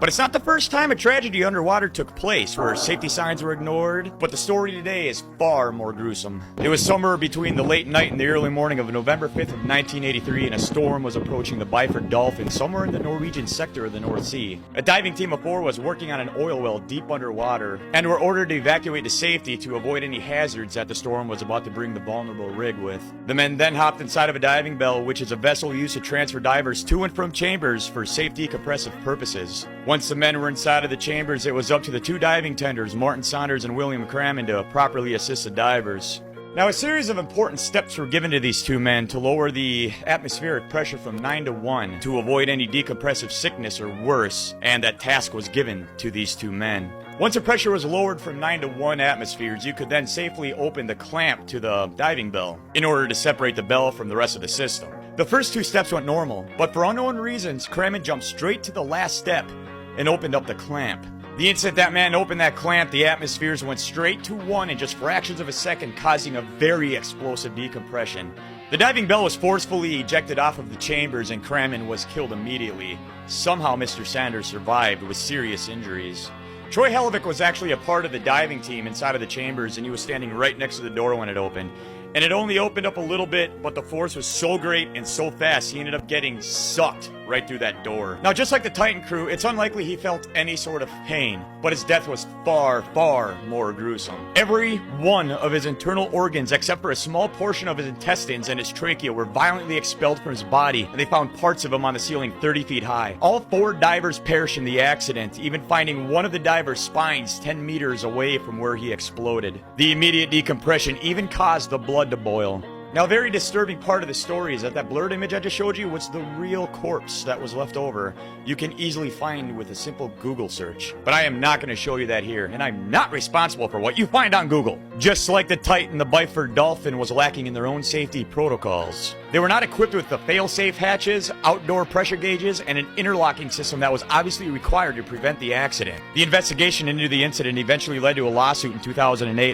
But it's not the first time a tragedy underwater took place where safety signs were ignored, but the story today is far more gruesome. It was somewhere between the late night and the early morning of November 5th of 1983, and a storm was approaching the Byford Dolphin somewhere in the Norwegian sector of the North Sea. A diving team of 4 was working on an oil well deep underwater and were ordered to evacuate to safety to avoid any hazards that the storm was about to bring the vulnerable rig with. The men then hopped inside of a diving bell, which is a vessel used to transfer divers to and from chambers for safety compressive purposes. Once the men were inside of the chambers, it was up to the 2 diving tenders, Martin Saunders and William Crammond, to properly assist the divers. Now, a series of important steps were given to these 2 men to lower the atmospheric pressure from 9 to 1 to avoid any decompressive sickness or worse, and that task was given to these 2 men. Once the pressure was lowered from 9 to 1 atmospheres, you could then safely open the clamp to the diving bell in order to separate the bell from the rest of the system. The first 2 steps went normal, but for unknown reasons, Crammond jumped straight to the last step and opened up the clamp. The instant that man opened that clamp, the atmospheres went straight to 1 in just fractions of a second, causing a very explosive decompression. The diving bell was forcefully ejected off of the chambers and Crammond was killed immediately. Somehow Mr. Sanders survived with serious injuries. Troy Hellevick was actually a part of the diving team inside of the chambers, and he was standing right next to the door when it opened. And it only opened up a little bit, but the force was so great and so fast, he ended up getting sucked right through that door. Now, just like the Titan crew, it's unlikely he felt any sort of pain, but his death was far, far more gruesome. Every one of his internal organs, except for a small portion of his intestines and his trachea, were violently expelled from his body, and they found parts of him on the ceiling 30 feet high. All 4 divers perished in the accident, even finding one of the divers' spines 10 meters away from where he exploded. The immediate decompression even caused the blood to boil. Now, a very disturbing part of the story is that blurred image I just showed you was the real corpse that was left over. You can easily find with a simple Google search. But I am not going to show you that here, and I'm not responsible for what you find on Google. Just like the Titan, the Byford Dolphin was lacking in their own safety protocols. They were not equipped with the fail-safe hatches, outdoor pressure gauges, and an interlocking system that was obviously required to prevent the accident. The investigation into the incident eventually led to a lawsuit in 2008.